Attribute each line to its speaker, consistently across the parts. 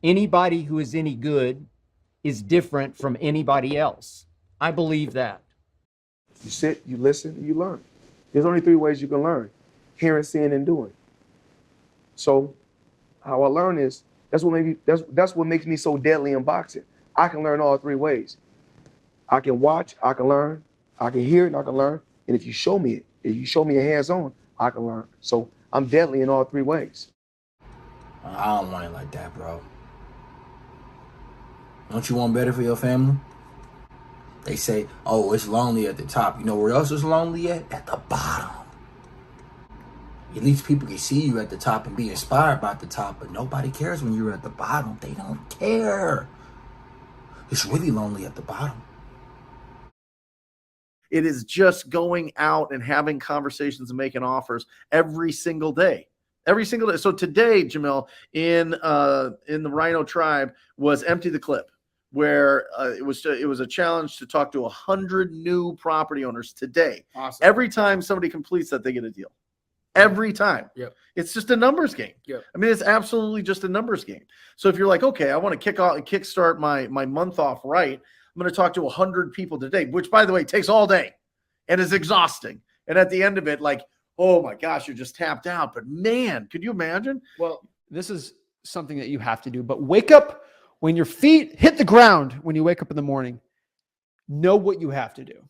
Speaker 1: Anybody who is any good is different from anybody else. I believe that.
Speaker 2: You sit, you listen, and you learn. There's only 3 ways you can learn: hearing, seeing, and doing. So how I learn is, that's what makes me so deadly in boxing. I can learn all 3 ways. I can watch, I can learn, I can hear it, and I can learn. And if you show me it, if you show me a hands-on, I can learn. So I'm deadly in all 3 ways.
Speaker 3: I don't want it like that, bro. Don't you want better for your family? They say, oh, it's lonely at the top. You know where else is lonely at? At the bottom. At least people can see you at the top and be inspired by the top, but nobody cares when you're at the bottom. They don't care. It's really lonely at the bottom.
Speaker 4: It is just going out and having conversations and making offers every single day. Every single day. So today, Jamil, in the Rhino Tribe was Empty the Clip, where it was a challenge to talk to 100 new property owners today.
Speaker 5: Awesome.
Speaker 4: Every time somebody completes that, they get a deal. Every time.
Speaker 5: Yep.
Speaker 4: It's just a numbers game.
Speaker 5: Yep.
Speaker 4: I mean, it's absolutely just a numbers game. So if you're like, okay, I want to kickstart my month off right, I'm going to talk to 100 people today, which, by the way, takes all day and is exhausting. And at the end of it, like, oh my gosh, you're just tapped out. But man, could you imagine?
Speaker 5: Well, this is something that you have to do. But wake up when your feet hit the ground when you wake up in the morning. Know what you have to do.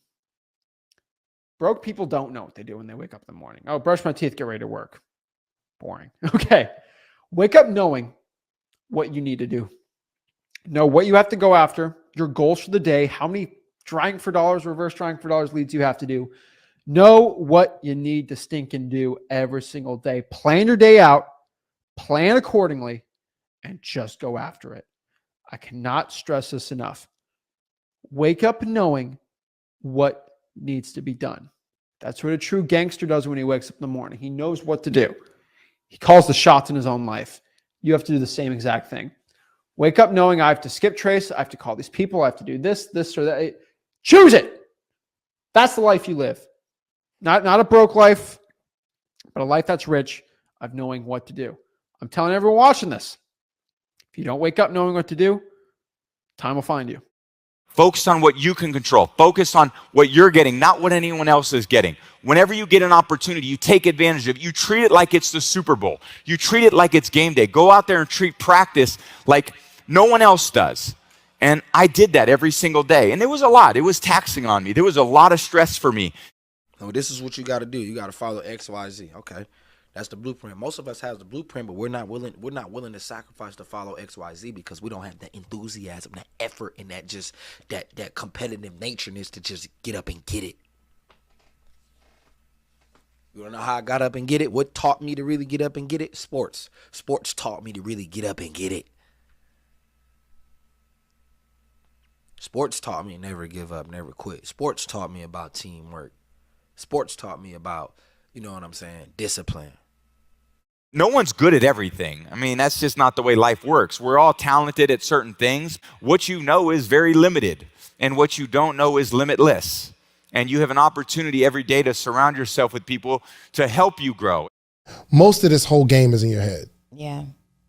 Speaker 5: Broke people don't know what they do when they wake up in the morning. Oh, brush my teeth, get ready to work. Boring. Okay. Wake up knowing what you need to do. Know what you have to go after, your goals for the day, how many trying for dollars, reverse trying for dollars leads you have to do. Know what you need to stink and do every single day. Plan your day out, plan accordingly, and just go after it. I cannot stress this enough. Wake up knowing what needs to be done. That's what a true gangster does when he wakes up in the morning. He knows what to do. He calls the shots in his own life. You have to do the same exact thing. Wake up knowing I have to skip trace. I have to call these people. I have to do this, or that. Choose it. That's the life you live. Not a broke life, but a life that's rich of knowing what to do. I'm telling everyone watching this, if you don't wake up knowing what to do, time will find you.
Speaker 6: Focus on what you can control. Focus on what you're getting, not what anyone else is getting. Whenever you get an opportunity, you take advantage of it. You treat it like it's the Super Bowl. You treat it like it's game day. Go out there and treat practice like no one else does. And I did that every single day. And it was a lot. It was taxing on me. There was a lot of stress for me.
Speaker 3: So this is what you got to do. You got to follow X, Y, Z. Okay. That's the blueprint. Most of us have the blueprint, but we're not willing to sacrifice to follow X, Y, Z because we don't have that enthusiasm, that effort, and that competitive natureness to just get up and get it. You wanna know how I got up and get it? What taught me to really get up and get it? Sports. Sports taught me to really get up and get it. Sports taught me never give up, never quit. Sports taught me about teamwork. Sports taught me about, you know what I'm saying, discipline.
Speaker 6: No one's good at everything. I mean, that's just not the way life works. We're all talented at certain things. What you know is very limited, and what you don't know is limitless. And you have an opportunity every day to surround yourself with people to help you grow.
Speaker 7: Most of this whole game is in your head.
Speaker 8: Yeah.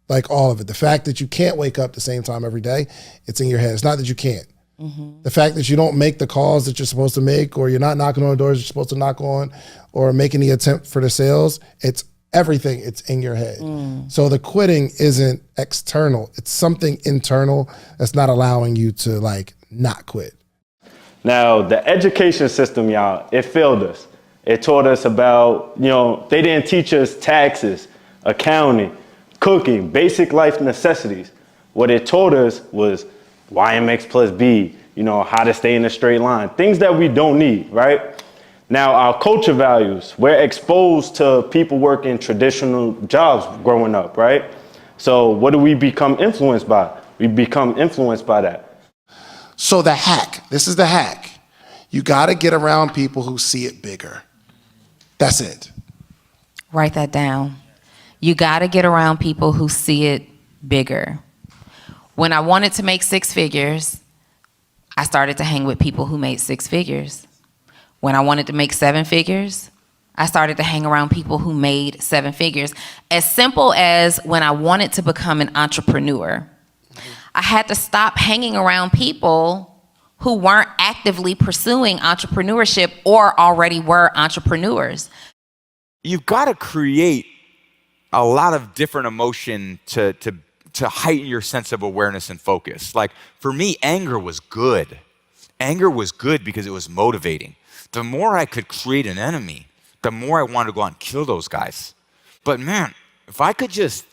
Speaker 7: Like all of it. The fact that you can't wake up the same time every day, it's in your head. It's not that you can't. The fact that you don't make the calls that you're supposed to make, or you're not knocking on the doors you're supposed to knock on, or making the attempt for the sales, it's everything. It's in your head. So the quitting isn't external. It's something internal that's not allowing you to like not quit.
Speaker 9: Now, the education system, y'all, it failed us. It taught us about, they didn't teach us taxes, accounting, cooking, basic life necessities. What it taught us was YMX plus B, how to stay in a straight line, things that we don't need, right? Now, our culture values, we're exposed to people working traditional jobs growing up, right? So what do we become influenced by? We become influenced by that.
Speaker 7: So the hack, this is the hack. You got to get around people who see it bigger. That's it.
Speaker 8: Write that down. You got to get around people who see it bigger. When I wanted to make 6 figures, I started to hang with people who made 6 figures. When I wanted to make 7 figures, I started to hang around people who made 7 figures. As simple as when I wanted to become an entrepreneur, I had to stop hanging around people who weren't actively pursuing entrepreneurship or already were entrepreneurs.
Speaker 6: You've got to create a lot of different emotion to heighten your sense of awareness and focus. Like for me, anger was good. Anger was good because it was motivating. The more I could create an enemy, the more I wanted to go out and kill those guys. But man, if I could just,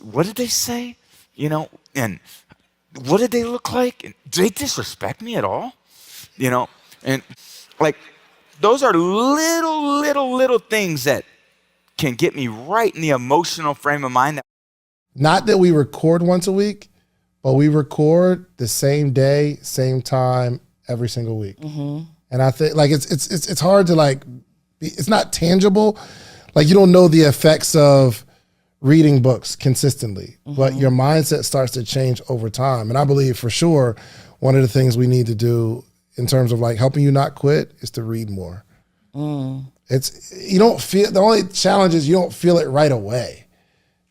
Speaker 6: what did they say? You know, and what did they look like? And did they disrespect me at all? You know, and like those are little things that can get me right in the emotional frame of mind.
Speaker 7: Not that we record once a week, but we record the same day, same time, every single week. And I think like it's hard to like, it's not tangible. Like you don't know the effects of reading books consistently, but your mindset starts to change over time. And I believe for sure, one of the things we need to do in terms of like helping you not quit is to read more. It's, you don't feel, the only challenge is you don't feel it right away.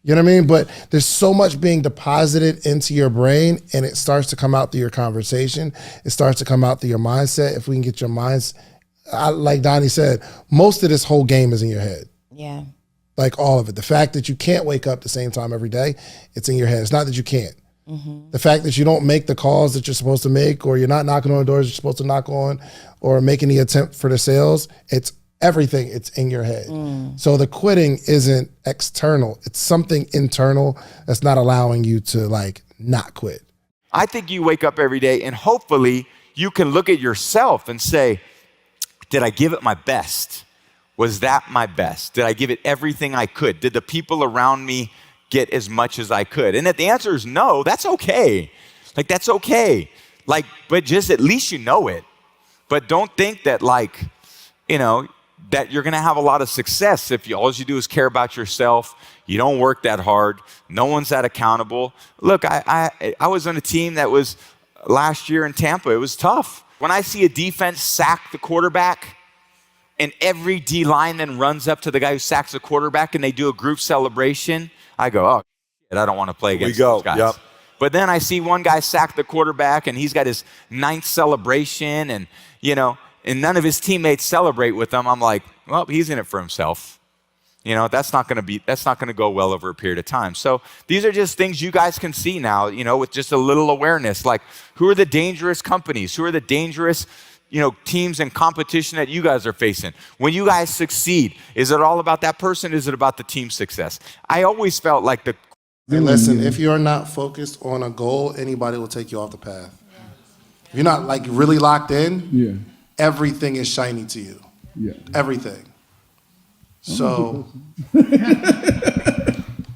Speaker 7: You know what I mean? But there's so much being deposited into your brain and it starts to come out through your conversation. It starts to come out through your mindset. If we can get your minds, like Donnie said, most of this whole game is in your head.
Speaker 8: Yeah.
Speaker 7: Like all of it. The fact that you can't wake up the same time every day, it's in your head. It's not that you can't. The fact that you don't make the calls that you're supposed to make, or you're not knocking on the doors you're supposed to knock on, or making the attempt for the sales, it's everything, it's in your head. So the quitting isn't external. It's something internal that's not allowing you to like not quit.
Speaker 6: I think you wake up every day and hopefully you can look at yourself and say, did I give it my best? Was that my best? Did I give it everything I could? Did the people around me get as much as I could? And if the answer is no, that's okay. Like, that's okay. Like, but just at least you know it. But don't think that like, you know, that you're gonna have a lot of success if all you do is care about yourself. You don't work that hard. No one's that accountable. Look, I was on a team that was last year in Tampa. It was tough. When I see a defense sack the quarterback, and every D lineman runs up to the guy who sacks the quarterback and they do a group celebration, I go, oh, shit, I don't want to play against those guys.
Speaker 10: Yep.
Speaker 6: But then I see one guy sack the quarterback and he's got his 9th celebration and, you know, and none of his teammates celebrate with him. I'm like, well, he's in it for himself. You know, that's not going to go well over a period of time. So these are just things you guys can see now, you know, with just a little awareness. Like, who are the dangerous companies? Who are the dangerous, you know, teams and competition that you guys are facing? When you guys succeed, is it all about that person? Is it about the team success? I always felt like the...
Speaker 7: And listen, if you're not focused on a goal, anybody will take you off the path. If you're not like really locked in, everything is shiny to you. Everything. So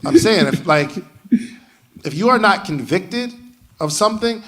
Speaker 7: I'm saying if you are not convicted of something,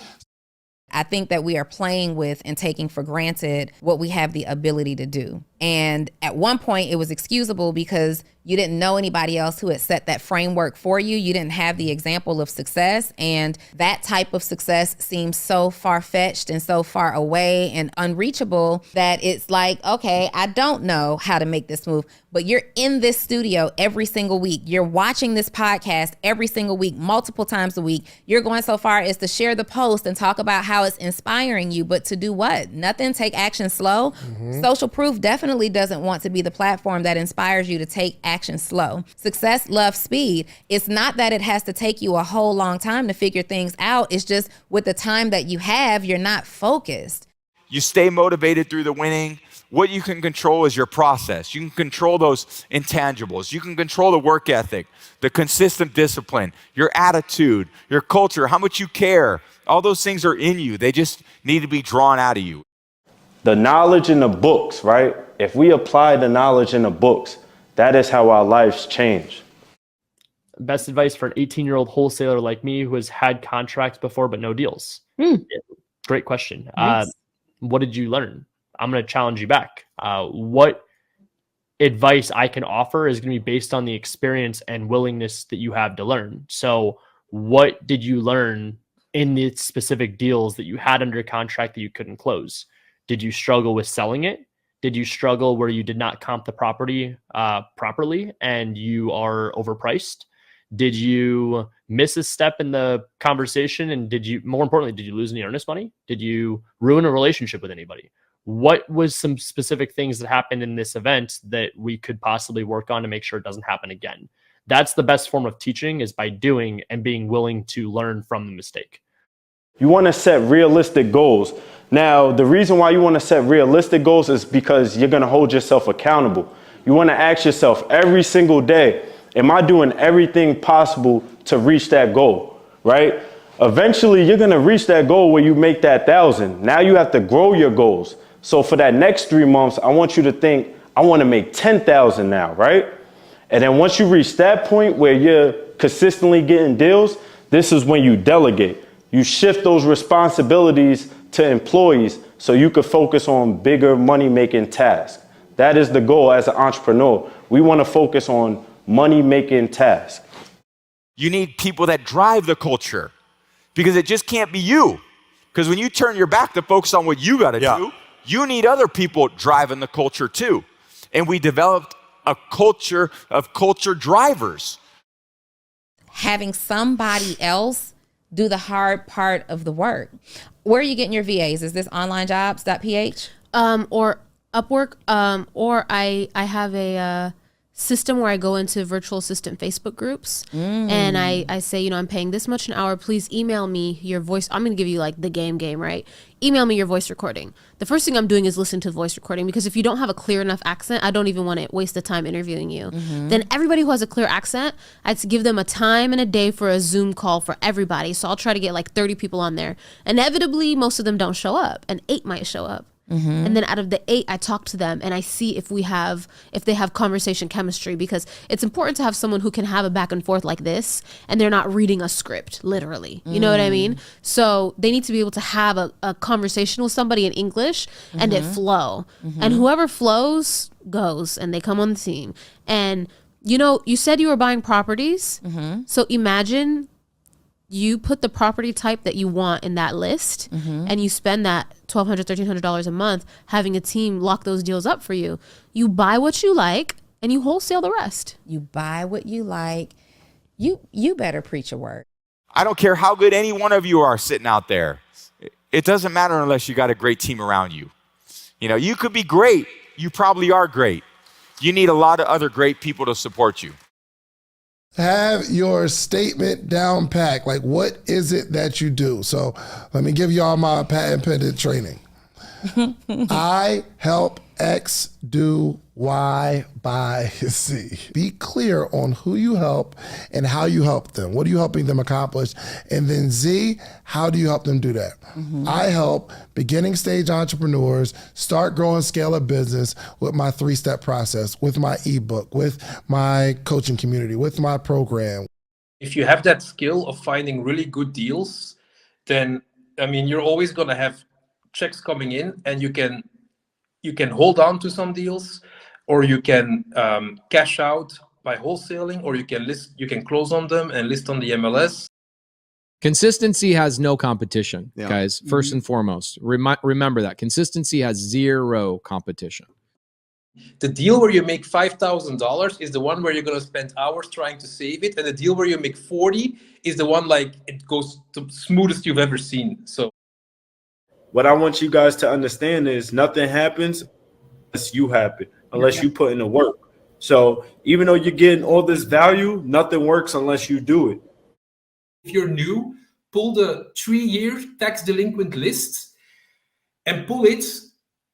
Speaker 8: I think that we are playing with and taking for granted what we have the ability to do. And at one point it was excusable because you didn't know anybody else who had set that framework for you. You didn't have the example of success. And that type of success seems so far-fetched and so far away and unreachable that it's like, okay, I don't know how to make this move. But you're in this studio every single week. You're watching this podcast every single week, multiple times a week. You're going so far as to share the post and talk about how it's inspiring you, but to do what? Nothing. Take action slow. Social Proof definitely doesn't want to be the platform that inspires you to take action slow. Success loves speed. It's not that it has to take you a whole long time to figure things out. It's just with the time that you have, you're not focused.
Speaker 6: You stay motivated through the winning. What you can control is your process. You can control those intangibles. You can control the work ethic, the consistent discipline, your attitude, your culture, how much you care. All those things are in you. They just need to be drawn out of you.
Speaker 9: The knowledge in the books, right? If we apply the knowledge in the books, that is how our lives change.
Speaker 11: Best advice for an 18-year-old wholesaler like me who has had contracts before but no deals. Great question.
Speaker 8: Nice.
Speaker 11: What did you learn? I'm going to challenge you back. What advice I can offer is going to be based on the experience and willingness that you have to learn. So what did you learn in the specific deals that you had under contract that you couldn't close? Did you struggle with selling it? Did you struggle where you did not comp the property properly and you are overpriced? Did you miss a step in the conversation? And more importantly, did you lose any earnest money? Did you ruin a relationship with anybody? What was some specific things that happened in this event that we could possibly work on to make sure it doesn't happen again? That's the best form of teaching, is by doing and being willing to learn from the mistake.
Speaker 9: You want to set realistic goals. Now, the reason why you want to set realistic goals is because you're going to hold yourself accountable. You want to ask yourself every single day, am I doing everything possible to reach that goal, right? Eventually, you're going to reach that goal where you make that 1,000. Now you have to grow your goals. So for that next 3 months, I want you to think, I want to make 10,000 now, right? And then once you reach that point where you're consistently getting deals, this is when you delegate. You shift those responsibilities to employees so you could focus on bigger money-making tasks. That is the goal as an entrepreneur. We want to focus on money-making tasks.
Speaker 6: You need people that drive the culture, because it just can't be you. Because when you turn your back to focus on what you got to do, you need other people driving the culture too. And we developed a culture of culture drivers.
Speaker 8: Having somebody else do the hard part of the work. Where are you getting your VAs? Is this onlinejobs.ph?
Speaker 10: Or Upwork, or I have a system where I go into virtual assistant Facebook groups and I say, you know, I'm paying this much an hour. Please email me your voice. I'm going to give you like the game, right? Email me your voice recording. The first thing I'm doing is listen to the voice recording, because if you don't have a clear enough accent, I don't even want to waste the time interviewing you. Then everybody who has a clear accent, I'd give them a time and a day for a Zoom call for everybody. So I'll try to get like 30 people on there. Inevitably, most of them don't show up, and 8 might show up. And then out of the 8, I talk to them and I see if they have conversation chemistry, because it's important to have someone who can have a back and forth like this and they're not reading a script, literally. You know what I mean? So they need to be able to have a conversation with somebody in English and it flow. And whoever flows goes, and they come on the team. And you know, you said you were buying properties. So imagine you put the property type that you want in that list and you spend that $1,200, $1,300 a month having a team lock those deals up for you. You buy what you like and you wholesale the rest.
Speaker 8: You buy what you like. You better preach a word.
Speaker 6: I don't care how good any one of you are sitting out there. It doesn't matter unless you got a great team around you. You know, you could be great. You probably are great. You need a lot of other great people to support you.
Speaker 7: Have your statement down packed. Like, what is it that you do? So let me give y'all my patent pending training. I help X do Y by Z. Be clear on who you help and how you help them. What are you helping them accomplish? And then Z, how do you help them do that? I help beginning stage entrepreneurs start, grow, and scale a business with my 3-step process, with my ebook, with my coaching community, with my program.
Speaker 12: If you have that skill of finding really good deals, then, I mean, you're always going to have checks coming in, and you can hold on to some deals, or you can cash out by wholesaling, or you can close on them and list on the MLS.
Speaker 13: Consistency has no competition, guys. First and foremost, remember that consistency has 0 competition.
Speaker 12: The deal where you make $5,000 is the one where you're going to spend hours trying to save it, and the deal where you make 40 is the one like it goes the smoothest you've ever seen. So
Speaker 9: what I want you guys to understand is nothing happens unless you happen, unless you put in the work. So even though you're getting all this value, nothing works unless you do it.
Speaker 12: if you're new, pull the 3-year tax delinquent list and pull it.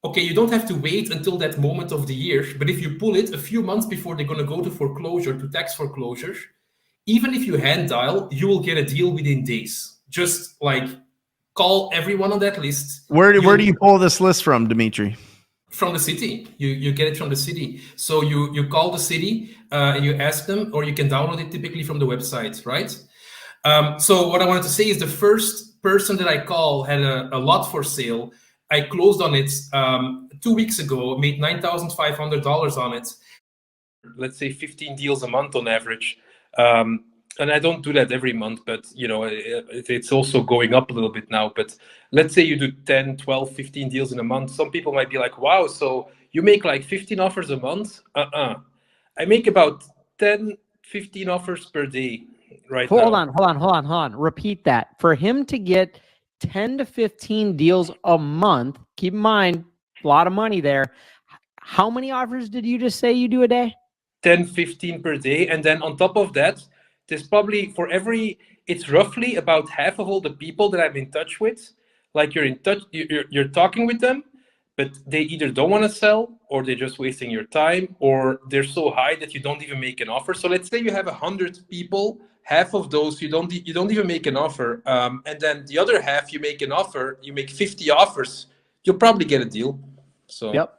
Speaker 12: Okay, you don't have to wait until that moment of the year, but if you pull it a few months before they're going to go to foreclosure, to tax foreclosure, even if you hand dial, you will get a deal within days. Just like call everyone on that list.
Speaker 4: Where do you pull this list from, Dimitri?
Speaker 12: From the city. You get it from the city. So you call the city and you ask them, or you can download it typically from the website, right? So what I wanted to say is the first person that I call had a lot for sale. I closed on it 2 weeks ago, made $9,500 on it. Let's say 15 deals a month on average. And I don't do that every month, but you know, it's also going up a little bit now. But let's say you do 10, 12, 15 deals in a month. Some people might be like, wow, so you make like 15 offers a month? I make about 10, 15 offers per day right
Speaker 5: Hold
Speaker 12: now.
Speaker 5: hold on. Repeat that. For him to get 10 to 15 deals a month, keep in mind, a lot of money there. How many offers did you just say you do a day?
Speaker 12: 10, 15 per day. And then on top of that, there's probably it's roughly about half of all the people that I'm in touch with. Like you're in touch, you're talking with them, but they either don't want to sell, or they're just wasting your time, or they're so high that you don't even make an offer. So let's say you have 100 people, half of those you don't even make an offer, and then the other half you make an offer, you make 50 offers, you'll probably get a deal. So
Speaker 5: Yep.